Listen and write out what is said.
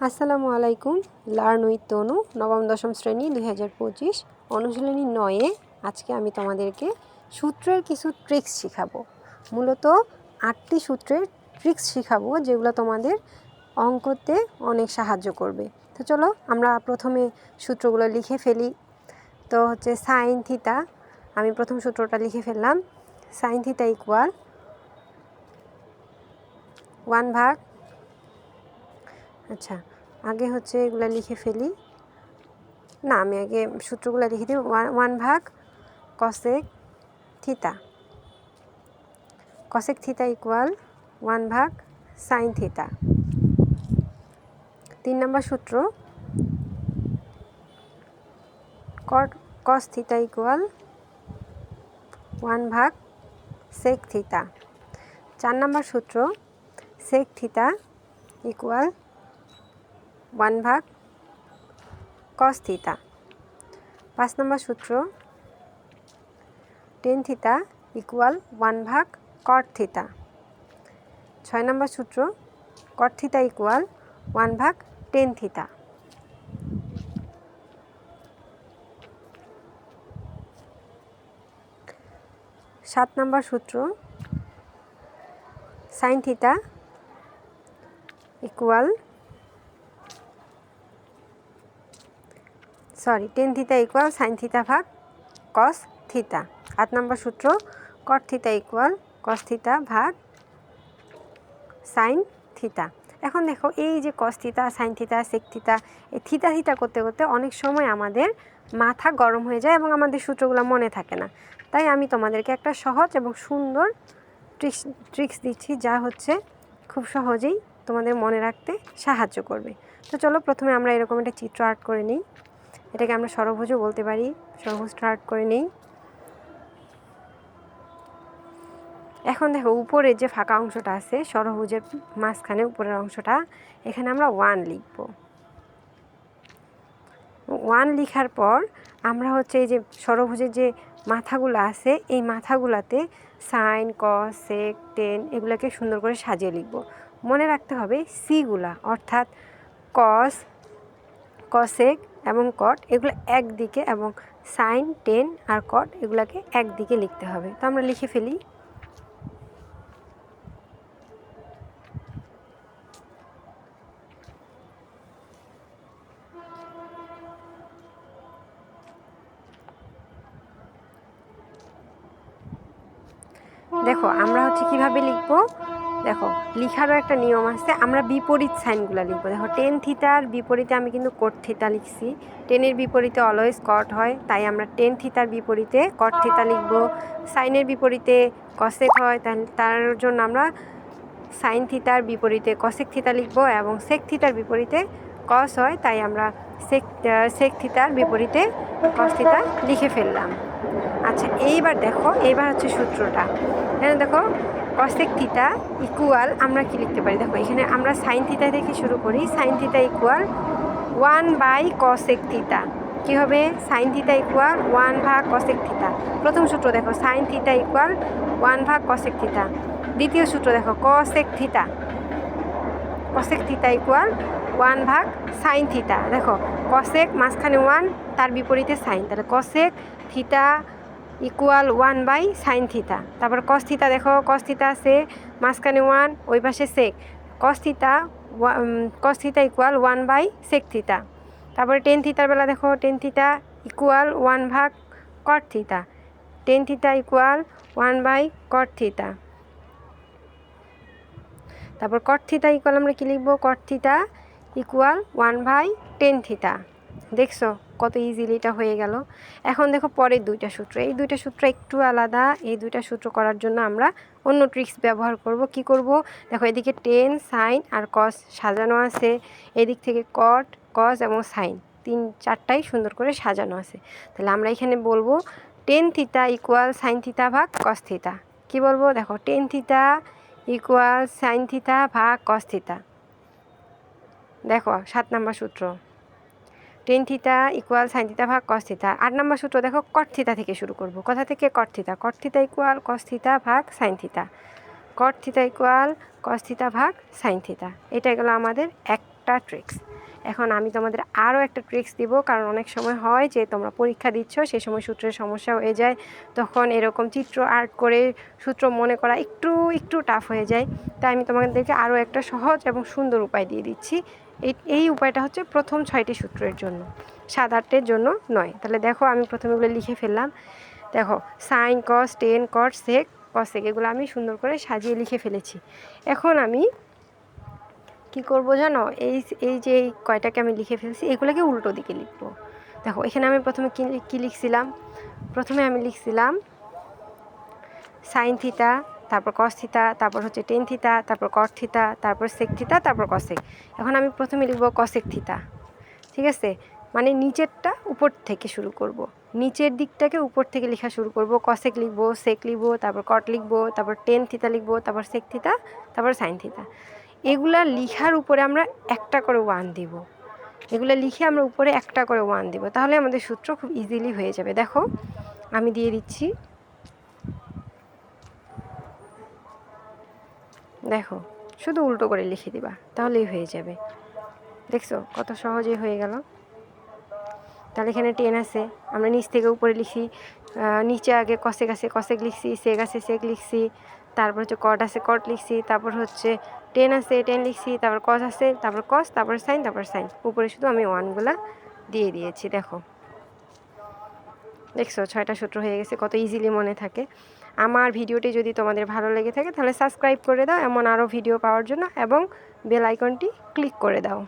আসসালামু আলাইকুম। Learn with তনু নবম দশম শ্রেণী 2025 অনুশীলনী 9-এ আজকে আমি তোমাদেরকে সূত্রের কিছু ট্রিক্স শেখাবো। মূলত 8টি সূত্রের ট্রিক্স শেখাবো যেগুলো তোমাদের অঙ্কতে অনেক সাহায্য করবে। তো চলো আমরা প্রথমে সূত্রগুলো লিখে ফেলি। তো হচ্ছে সাইন থিটা, আমি প্রথম সূত্রটা লিখে ফেললাম। সাইন থিটা ইকুয়াল 1 ভাগ, আচ্ছা আগে হচ্ছে এগুলো লিখে ফেলি, না আমি আগে সূত্রগুলো লিখে দিই। 1 ভাগ cosec theta, cosec theta equal 1 ভাগ সাইন থিটা। 3 নম্বর সূত্র কস থিটা ইকুয়াল 1 ভাগ সেক থিটা। 4 নম্বর সূত্র সেক থিটা ইকুয়াল 1 ভাগ কস থিটা। 5 নম্বর সূত্র টেন থিটা ইকুয়াল 1 ভাগ কট থিটা। 6 নম্বর সূত্র কট থিটা ইকুয়াল 1 ভাগ টেন থিটা। 7 নম্বর সূত্র sine theta equal tan theta equal sine theta ভাগ কস থিটা। 8 নম্বর সূত্র cot theta equal cos theta ভাগ সাইন থিটা। এখন দেখো এই যে cos theta, sine theta, sec theta, এই থিটা থিটা করতে করতে অনেক সময় আমাদের মাথা গরম হয়ে যায় এবং আমাদের সূত্রগুলো মনে থাকে না। তাই আমি তোমাদেরকে একটা সহজ এবং সুন্দর ট্রিক্স দিচ্ছি, যা হচ্ছে খুব সহজেই তোমাদের মনে রাখতে সাহায্য করবে। তো চলো প্রথমে আমরা এরকম একটা চিত্র আর্ট করে নিই। এটাকে আমরা ষড়ভুজও বলতে পারি। ষড়ভুজটা আর্ট করে নিই। এখন দেখো উপরে যে ফাঁকা অংশটা আছে ষড়ভুজের মাঝখানে উপরের অংশটা, এখানে আমরা 1 লিখব। 1 লিখার পর আমরা হচ্ছে এই যে ষড়ভুজের যে মাথাগুলো আছে এই মাথাগুলাতে সাইন, কস, সেক, টেন এগুলোকে সুন্দর করে সাজিয়ে লিখব। মনে রাখতে হবে সিগুলা অর্থাৎ কস, কসেক এবং কট এগুলো একদিকে এবং সাইন, টেন আর কট এগুলোকে একদিকে লিখতে হবে। তো আমরা লিখে ফেলি। দেখো আমরা হচ্ছে কিভাবে লিখব, দেখো লিখারও একটা নিয়ম আছে। আমরা বিপরীত সাইনগুলো লিখব। দেখো টেন থিটার বিপরীতে আমি কিন্তু কোট থিটা লিখছি। টেনের বিপরীতে অলওয়েজ কট হয়, তাই আমরা টেন থিটার বিপরীতে কট থিটা লিখব। সাইনের বিপরীতে কসেক হয়, তার জন্য আমরা সাইন থিটার বিপরীতে কসেক থিটা লিখব, এবং সেক থিটার বিপরীতে কস হয়, তাই আমরা সেক থিটার বিপরীতে কস থিটা লিখে ফেললাম। আচ্ছা এইবার দেখো, এইবার হচ্ছে সূত্রটা। এখানে দেখো কসেক থিটা ইকুয়াল আমরা কি লিখতে পারি, দেখো এখানে আমরা সাইন থিটা থেকে শুরু করি। Sine theta equal 1 by cosec theta. কী হবে? সাইন থিটা ইকুয়াল 1 ভাগ কসেক থিটা। প্রথম সূত্র দেখো সাইন থিটা ইকুয়াল 1 ভাগ কসেক থিটা। দ্বিতীয় সূত্র দেখো cosec theta, cosec theta equal 1 ভাগ সাইন থিটা। দেখো কসেক মাঝখানে 1, তার বিপরীতে সাইন, তাহলে cosec theta equal 1 by sine theta. তারপর কস থিটা, দেখো কস থিটা আছে মাঝখানে 1, ওই পাশে sec, cos theta equal 1 by sec theta. তারপরে টেন থিটার বেলা দেখো টেন থিটা ইকুয়াল 1 ভাগ cot theta. Tan theta equal 1 by cot theta. তারপর কট থিটা ইকুয়াল আমরা কী লিখব? Cot theta equal 1 by tan theta. দেখছো কত ইজিলি এটা হয়ে গেল। এখন দেখো পরের দুইটা সূত্র, এই দুইটা সূত্র একটু আলাদা। এই দুইটা সূত্র করার জন্য আমরা অন্য ট্রিক্স ব্যবহার করব। কি করব? দেখো এদিকে টেন, সাইন আর কস সাজানো আছে, এদিক থেকে কট, কস এবং সাইন চারটাই সুন্দর করে সাজানো আছে। তাহলে আমরা এখানে বলবো ten theta equal sine theta ভাগ কস থিটা। কী বলবো? দেখো tan theta equal sine theta ভাগ কস থিটা। দেখো 7 নম্বর সূত্র ten theta equal sine theta ভাগ কস থিটা। 8 নম্বর সূত্র দেখো কট থিটা থেকে শুরু করব। কোথা থেকে? Cot theta. Cot theta equal cos theta ভাগ sine theta. Cot theta equal cos theta ভাগ সাইন থিটা। এটা গেলো আমাদের একটা ট্রিক্স। এখন আমি তোমাদের আরও একটা ট্রিক্স দিব, কারণ অনেক সময় হয় যে তোমরা পরীক্ষা দিচ্ছ সেই সময় সূত্রের সমস্যা হয়ে যায়, তখন এরকম চিত্র আর্ট করে সূত্র মনে করা একটু টাফ হয়ে যায়। তাই আমি তোমাদেরকে আরও একটা সহজ এবং সুন্দর উপায় দিয়ে দিচ্ছি। এই উপায়টা হচ্ছে প্রথম 6টি সূত্রের জন্য, 7-8টের জন্য নয়। তাহলে দেখো আমি প্রথমে এগুলো লিখে ফেললাম। দেখো সাইন, কস, টেন, কট, সেক, কসেক এগুলো আমি সুন্দর করে সাজিয়ে লিখে ফেলেছি। এখন আমি কি করব জানো, এই যে এই কয়টাকে আমি লিখে ফেলছি এগুলোকে উল্টো দিকে লিখব। দেখো এখানে আমি প্রথমে কী লিখছিলাম, প্রথমে আমি লিখছিলাম সাইন থিতা, তারপর কস থিতা, তারপর হচ্ছে টেন থিতা, তারপর কট থিতা, তারপর সেক থিতা, তারপর কসেক। এখন আমি প্রথমে লিখব কসেক থিতা, ঠিক আছে? মানে নিচেরটা উপর থেকে শুরু করব, নিচের দিকটাকে উপর থেকে লেখা শুরু করব। কসেক লিখব, সেক লিখব, তারপর কট লিখব, তারপর টেন থিতা লিখব, তারপর সেক থিতা, তারপর সাইন থিতা। এগুলা লিখার উপরে আমরা একটা করে 1 দিব। এগুলো লিখে আমরা উপরে একটা করে 1 দিব, তাহলে আমাদের সূত্র খুব ইজিলি হয়ে যাবে। দেখো আমি দিয়ে দিচ্ছি, দেখো শুধু উল্টো করে লিখে দিবা তাহলেই হয়ে যাবে। দেখছো কত সহজেই হয়ে গেল। তাহলে এখানে টেন আছে, আমরা নিচ থেকে উপরে লিখি, নিচে আগে কসেক আছে কসেক লিখছি, সেক আছে সেক লিখছি, তারপর হচ্ছে কট আছে কট লিখছি, তারপর হচ্ছে টেন আছে টেন লিখছি, তারপর কস আছে, তারপর কস, তারপর সাইন, তারপর সাইন। উপরে শুধু আমি 1গুলা দিয়ে দিয়েছি। দেখছো 6টা সূত্র হয়ে গেছে, কত ইজিলি মনে থাকে। আমার ভিডিওটি যদি তোমাদের ভালো লেগে থাকে তাহলে সাবস্ক্রাইব করে দাও এমন আরও ভিডিও পাওয়ার জন্য, এবং বেল আইকনটি ক্লিক করে দাও।